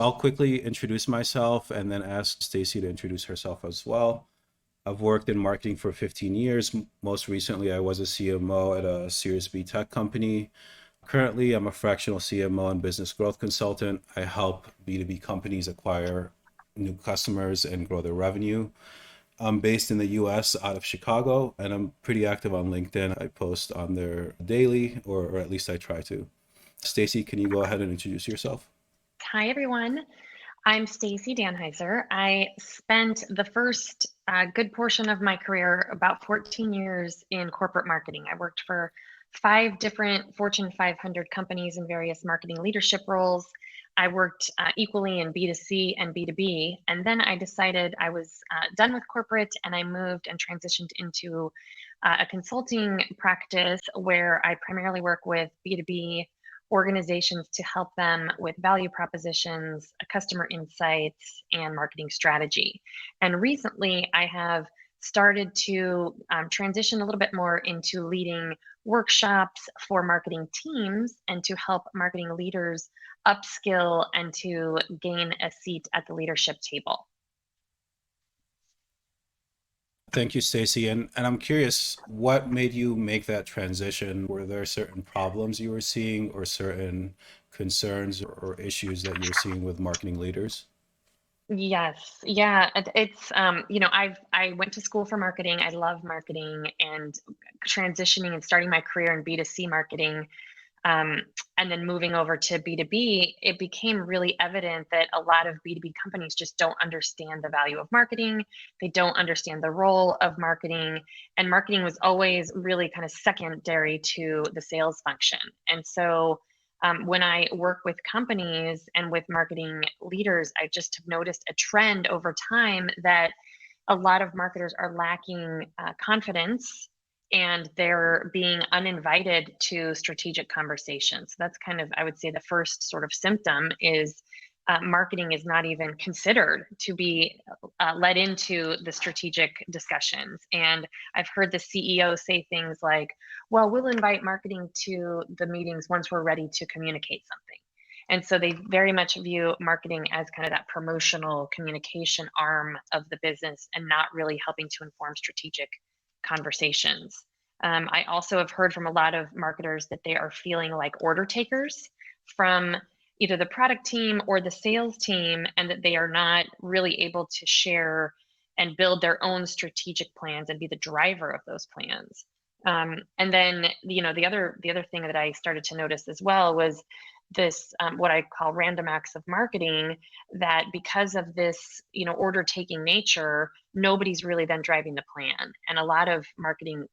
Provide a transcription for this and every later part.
I'll quickly introduce myself and then ask Stacey to introduce herself as well. I've worked in marketing for 15 years. Most recently, I was a CMO at a Series B tech company. Currently, I'm a fractional CMO and business growth consultant. I help B2B companies acquire new customers and grow their revenue. I'm based in the US out of Chicago, and I'm pretty active on LinkedIn. I post on there daily, or at least I try to. Stacey, can you go ahead and introduce yourself? Hi, everyone. I'm Stacey Danheiser. I spent the first good portion of my career, about 14 years, in corporate marketing. I worked for 5 different Fortune 500 companies in various marketing leadership roles. I worked equally in B2C and B2B. And then I decided I was done with corporate and I moved and transitioned into a consulting practice where I primarily work with B2B organizations to help them with value propositions, customer insights, and marketing strategy. And recently, I have started to transition a little bit more into leading workshops for marketing teams and to help marketing leaders upskill and to gain a seat at the leadership table. Thank you, Stacey. And I'm curious, what made you make that transition? Were there certain problems you were seeing or certain concerns or issues that you were seeing with marketing leaders? Yes, yeah, it's I went to school for marketing. I love marketing and transitioning and starting my career in B2C marketing, um, and then moving over to B2B, it became really evident that a lot of B2B companies just don't understand the value of marketing. They don't understand the role of marketing, and marketing was always really kind of secondary to the sales function. And so when I work with companies and with marketing leaders, I just have noticed a trend over time that a lot of marketers are lacking confidence and they're being uninvited to strategic conversations. So that's kind of, I would say, the first sort of symptom is marketing is not even considered to be led into the strategic discussions. And I've heard the CEO say things like, well, we'll invite marketing to the meetings once we're ready to communicate something. And so they very much view marketing as kind of that promotional communication arm of the business and not really helping to inform strategic conversations. I also have heard from a lot of marketers that they are feeling like order takers from either the product team or the sales team, and that they are not really able to share and build their own strategic plans and be the driver of those plans. And then, the other thing that I started to notice as well was this what I call random acts of marketing, that because of this, order taking nature, nobody's really then driving the plan. And a lot of marketing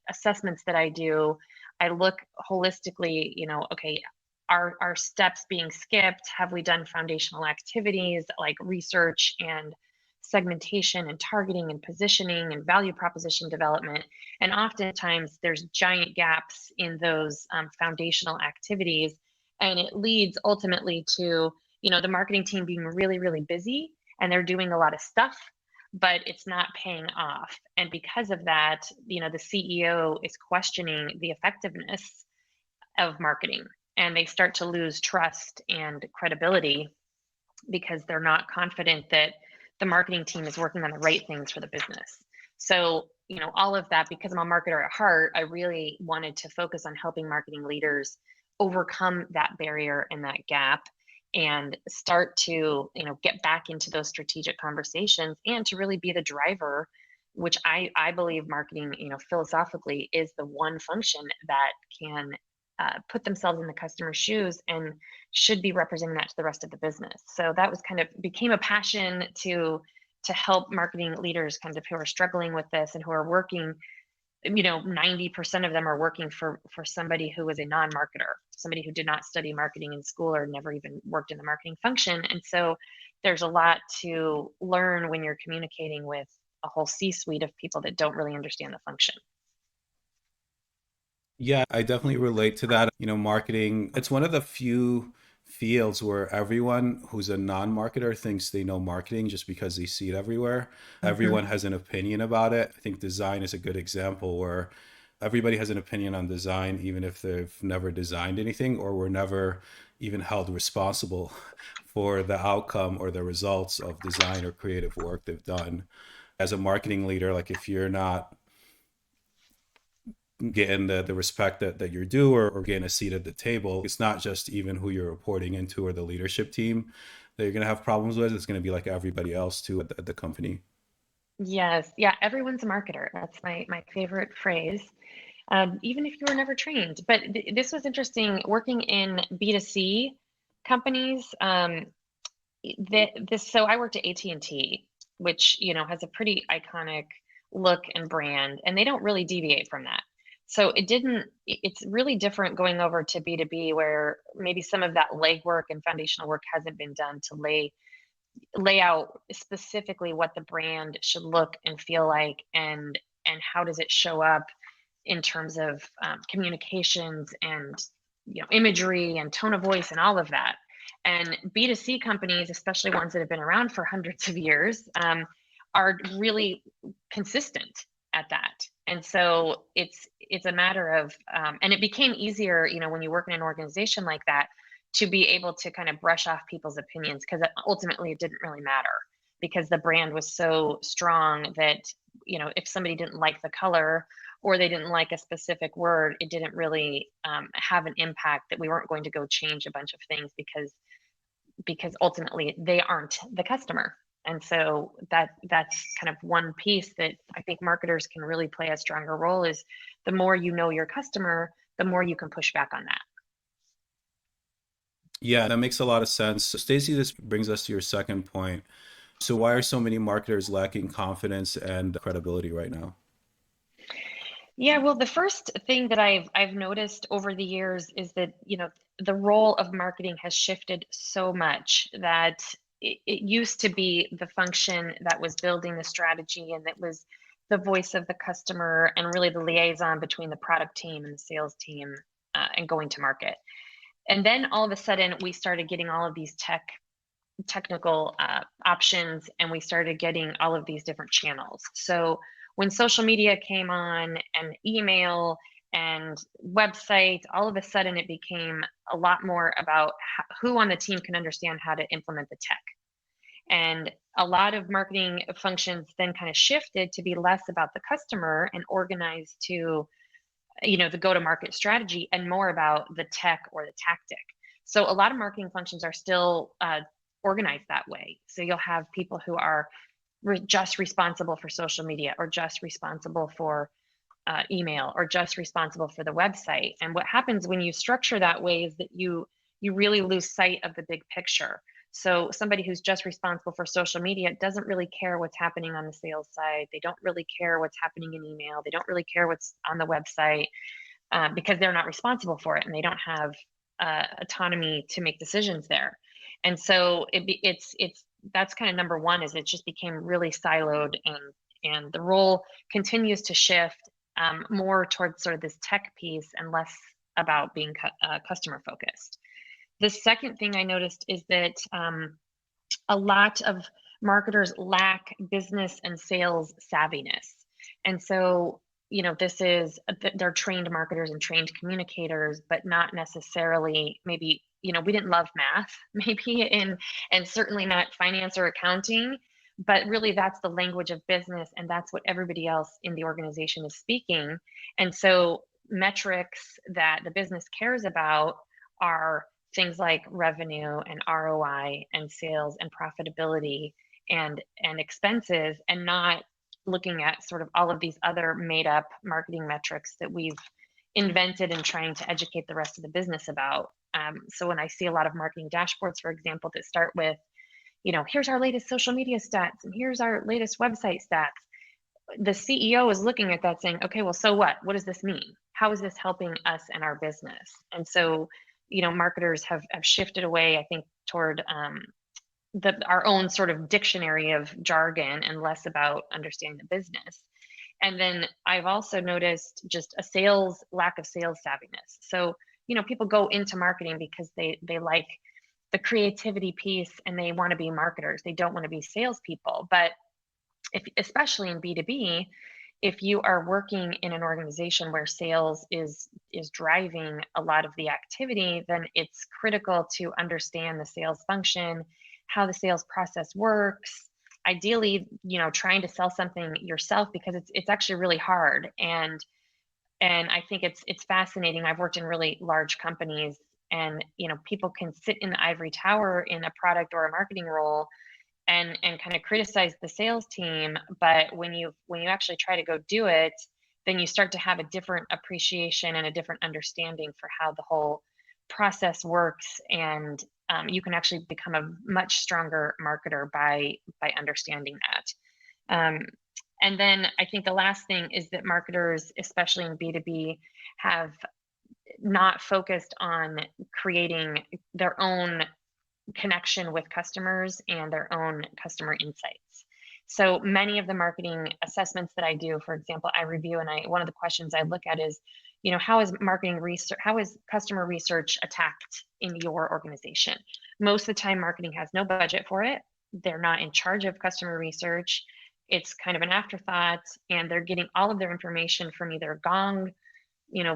assessments that I do, I look holistically, okay, are steps being skipped? Have we done foundational activities like research and segmentation and targeting and positioning and value proposition development? And oftentimes there's giant gaps in those foundational activities, and it leads ultimately to the marketing team being really, really busy and they're doing a lot of stuff, but it's not paying off. And because of that, the CEO is questioning the effectiveness of marketing, and they start to lose trust and credibility because they're not confident that the marketing team is working on the right things for the business. So, all of that, because I'm a marketer at heart, I really wanted to focus on helping marketing leaders overcome that barrier and that gap and start to, get back into those strategic conversations and to really be the driver, which I believe marketing, philosophically is the one function that can put themselves in the customer's shoes and should be representing that to the rest of the business. So that was kind of became a passion to help marketing leaders kind of who are struggling with this and who are working. 90% of them are working for somebody who is a non-marketer, somebody who did not study marketing in school or never even worked in the marketing function. And so there's a lot to learn when you're communicating with a whole C-suite of people that don't really understand the function. Yeah, I definitely relate to that. Marketing, it's one of the few fields where everyone who's a non-marketer thinks they know marketing just because they see it everywhere. Mhm. Everyone has an opinion about it. I think design is a good example where everybody has an opinion on design, even if they've never designed anything or were never even held responsible for the outcome or the results of design or creative work they've done. As a marketing leader, like if you're not getting the respect that you're due, or getting a seat at the table, it's not just even who you're reporting into or the leadership team that you're going to have problems with. It's going to be like everybody else too at the company. Yes, yeah, everyone's a marketer. That's my favorite phrase. Even if you were never trained. But this was interesting working in B2C companies. So I worked at AT&T, which, has a pretty iconic look and brand, and they don't really deviate from that. So it's really different going over to B2B, where maybe some of that legwork and foundational work hasn't been done to lay out specifically what the brand should look and feel like, and how does it show up in terms of communications and imagery and tone of voice and all of that. And B2C companies, especially ones that have been around for hundreds of years, are really consistent at that. And so it's a matter of, and it became easier, when you work in an organization like that, to be able to kind of brush off people's opinions, because ultimately it didn't really matter, because the brand was so strong that, if somebody didn't like the color or they didn't like a specific word, it didn't really have an impact, that we weren't going to go change a bunch of things, because ultimately they aren't the customer. And so that's kind of one piece that I think marketers can really play a stronger role, is the more you know your customer, the more you can push back on that. Yeah, that makes a lot of sense. So, Stacey, this brings us to your second point. So, why are so many marketers lacking confidence and credibility right now? Yeah, well, the first thing that I've noticed over the years is that, the role of marketing has shifted so much, that it used to be the function that was building the strategy, and that was the voice of the customer, and really the liaison between the product team and the sales team, and going to market. And then all of a sudden we started getting all of these technical options, and we started getting all of these different channels. So when social media came on, and email and websites, all of a sudden it became a lot more about who on the team can understand how to implement the tech. And a lot of marketing functions then kind of shifted to be less about the customer and organized to, the go to market strategy, and more about the tech or the tactic. So a lot of marketing functions are still organized that way. So you'll have people who are just responsible for social media, or just responsible for email, or just responsible for the website. And what happens when you structure that way is that you really lose sight of the big picture. So somebody who's just responsible for social media doesn't really care what's happening on the sales side. They don't really care what's happening in email. They don't really care what's on the website, because they're not responsible for it, and they don't have autonomy to make decisions there. And so it's that's kind of number one, is it just became really siloed, and the role continues to shift more towards sort of this tech piece, and less about being customer focused. The second thing I noticed is that a lot of marketers lack business and sales savviness. And so, this is, they're trained marketers and trained communicators, but not necessarily, maybe, we didn't love math, maybe, and certainly not finance or accounting, but really that's the language of business, and that's what everybody else in the organization is speaking. And so metrics that the business cares about are things like revenue and ROI and sales and profitability and expenses, and not looking at sort of all of these other made up marketing metrics that we've invented and trying to educate the rest of the business about. So when I see a lot of marketing dashboards, for example, that start with, here's our latest social media stats, and here's our latest website stats, the CEO is looking at that saying, okay, well, so what? What does this mean? How is this helping us and our business? And so, marketers have shifted away, I think, toward our own sort of dictionary of jargon, and less about understanding the business. And then I've also noticed just lack of sales savviness. So, people go into marketing because they like the creativity piece, and they want to be marketers. They don't want to be salespeople. But especially in B2B, if you are working in an organization where sales is driving a lot of the activity, then it's critical to understand the sales function, how the sales process works. Ideally, trying to sell something yourself, because it's actually really hard. And I think it's fascinating. I've worked in really large companies, and people can sit in the ivory tower in a product or a marketing role and kind of criticize the sales team, but when you actually try to go do it, then you start to have a different appreciation and a different understanding for how the whole process works. And you can actually become a much stronger marketer by understanding that. And then I think the last thing is that marketers, especially in B2B, have not focused on creating their own connection with customers and their own customer insights. So many of the marketing assessments that I do, for example, I review, and one of the questions I look at is, how is marketing research, how is customer research attacked in your organization? Most of the time, marketing has no budget for it. They're not in charge of customer research. It's kind of an afterthought, and they're getting all of their information from either Gong,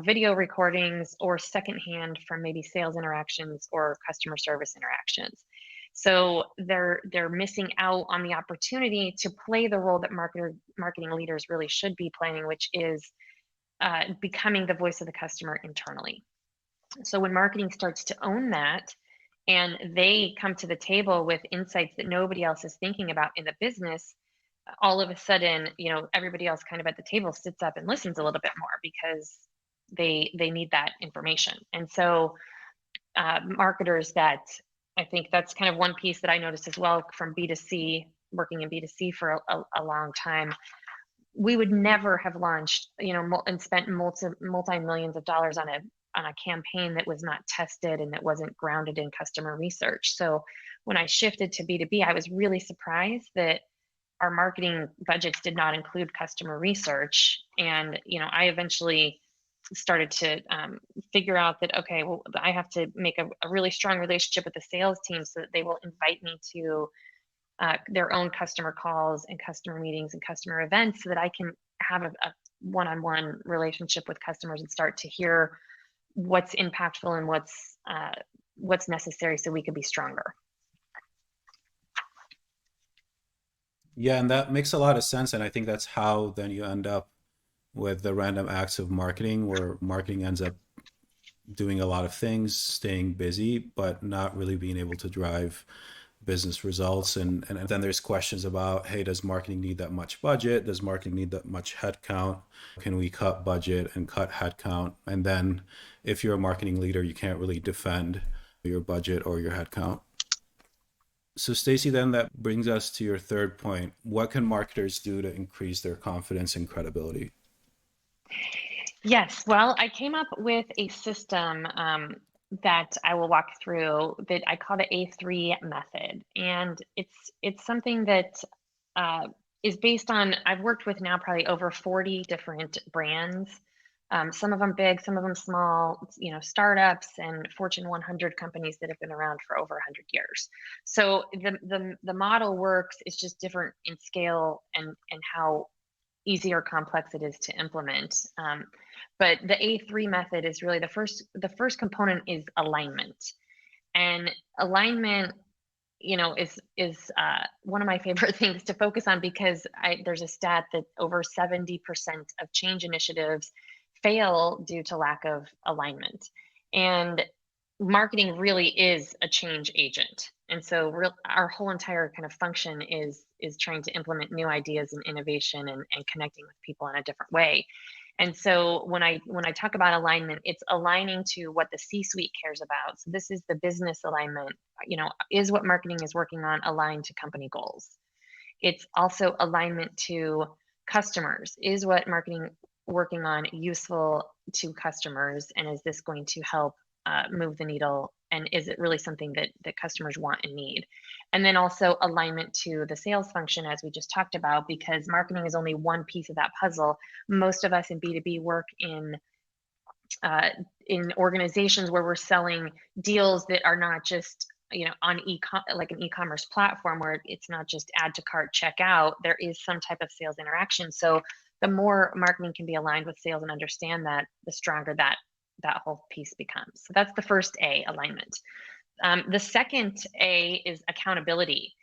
video recordings, or secondhand from maybe sales interactions or customer service interactions. So they're missing out on the opportunity to play the role that marketing leaders really should be playing, which is becoming the voice of the customer internally. So when marketing starts to own that, and they come to the table with insights that nobody else is thinking about in the business, all of a sudden, everybody else kind of at the table sits up and listens a little bit more, because they need that information. And so marketers, that I think that's kind of one piece that I noticed as well from B2C, working in B2C for a long time. We would never have launched, and spent multi-millions of dollars on a campaign that was not tested and that wasn't grounded in customer research. So when I shifted to B2B, I was really surprised that our marketing budgets did not include customer research. And I eventually started to figure out that, okay, well, I have to make a really strong relationship with the sales team so that they will invite me to their own customer calls and customer meetings and customer events, so that I can have a one-on-one relationship with customers and start to hear what's impactful and what's necessary, so we could be stronger. Yeah, and that makes a lot of sense. And I think that's how then you end up with the random acts of marketing, where marketing ends up doing a lot of things, staying busy, but not really being able to drive business results. And then there's questions about, hey, does marketing need that much budget? Does marketing need that much headcount? Can we cut budget and cut headcount? And then if you're a marketing leader, you can't really defend your budget or your headcount. So, Stacey, then that brings us to your third point. What can marketers do to increase their confidence and credibility? Yes, well, I came up with a system that I will walk through, that I call the A3 method, and it's something that uh, is based on, I've worked with now probably over 40 different brands. Some of them big, some of them small, startups and Fortune 100 companies that have been around for over 100 years. So the model works. It's just different in scale and how easy or complex it is to implement. But the A3 method is really the first component is alignment. And alignment, is one of my favorite things to focus on, because there's a stat that over 70% of change initiatives fail due to lack of alignment. And marketing really is a change agent. And so our whole entire kind of function is trying to implement new ideas and innovation, and connecting with people in a different way. And so when I talk about alignment, it's aligning to what the C-suite cares about. So this is the business alignment. Is what marketing is working on aligned to company goals? It's also alignment to customers. Is what marketing working on useful to customers, and is this going to help move the needle, and is it really something that customers want and need? And then also alignment to the sales function, as we just talked about, because marketing is only one piece of that puzzle. Most of us in B2B work in organizations where we're selling deals that are not just on like an e-commerce platform, where it's not just add to cart, check out. There is some type of sales interaction. So the more marketing can be aligned with sales and understand that, the stronger that whole piece becomes. So that's the first A, alignment. The second A is accountability.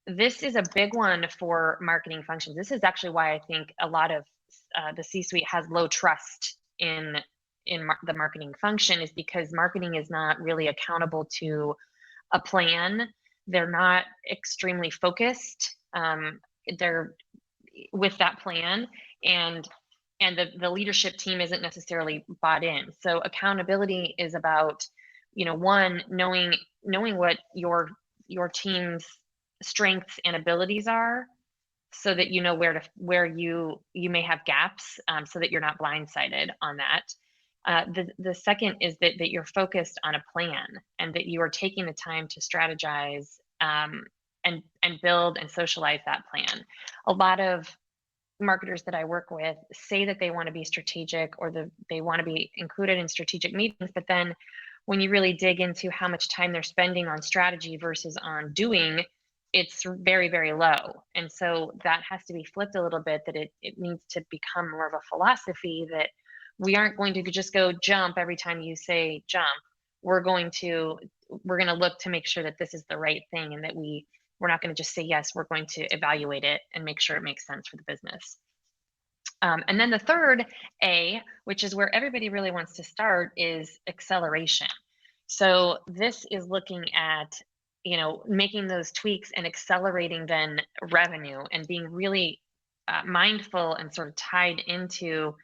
This is a big one for marketing functions. This is actually why I think a lot of the C-suite has low trust in the marketing function, is because marketing is not really accountable to a plan. They're not extremely focused. They're with that plan, and the leadership team isn't necessarily bought in. So accountability is about, one, knowing what your team's strengths and abilities are, so that you know where you may have gaps, so that you're not blindsided on that. The second is that you're focused on a plan, and that you are taking the time to strategize, and build and socialize that plan. A lot of marketers that I work with say that they want to be strategic, or they want to be included in strategic meetings, but then when you really dig into how much time they're spending on strategy versus on doing, it's very, very low. And so that has to be flipped a little bit, that it needs to become more of a philosophy, that we aren't going to just go jump every time you say jump. We're going to look to make sure that this is the right thing, and that we're not going to just say yes. We're going to evaluate it and make sure it makes sense for the business. And then the third A, which is where everybody really wants to start, is acceleration. So this is looking at, making those tweaks and accelerating then revenue, and being really mindful and sort of tied into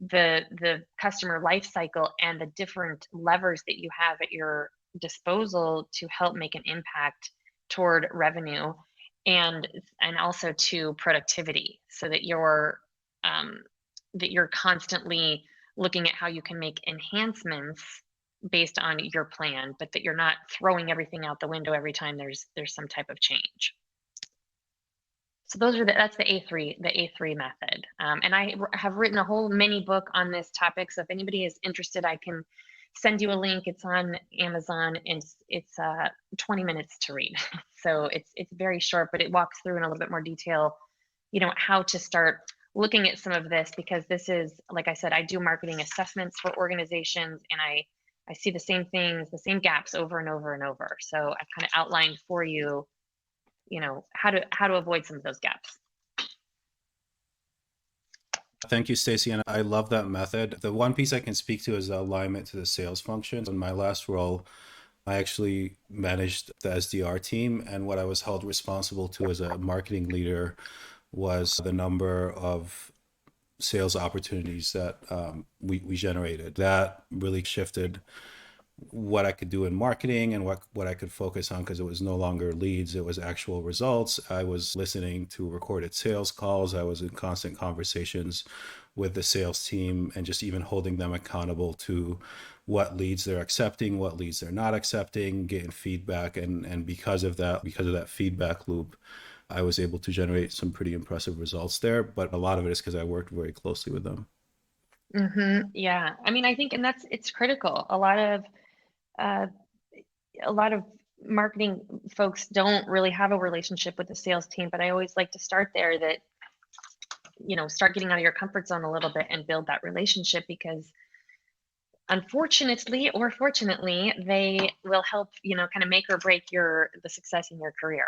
the customer life cycle and the different levers that you have at your disposal to help make an impact toward revenue, and also to productivity, so that you're constantly looking at how you can make enhancements based on your plan, but that you're not throwing everything out the window every time there's some type of change. So that's the A3 method. And I have written a whole mini book on this topic. So if anybody is interested, I can send you a link. It's on Amazon, and it's 20 minutes to read. So it's very short, but it walks through in a little bit more detail, how to start looking at some of this, because this is, like I said, I do marketing assessments for organizations, and I see the same things, the same gaps over and over and over. So I've kind of outlined for you, how to avoid some of those gaps. Thank you, Stacey. And I love that method. The one piece I can speak to is the alignment to the sales function. In my last role, I actually managed the SDR team, and what I was held responsible to as a marketing leader was the number of sales opportunities that we generated. That really shifted what I could do in marketing and what I could focus on, because it was no longer leads, it was actual results. I was listening to recorded sales calls. I was in constant conversations with the sales team, and just even holding them accountable to what leads they're accepting, what leads they're not accepting, getting feedback. And because of that feedback loop, I was able to generate some pretty impressive results there. But a lot of it is because I worked very closely with them. Yeah. I mean, I think, and it's critical. Uh, a lot of marketing folks don't really have a relationship with the sales team, but I always like to start there, that, start getting out of your comfort zone a little bit and build that relationship, because unfortunately or fortunately, they will help, kind of make or break the success in your career.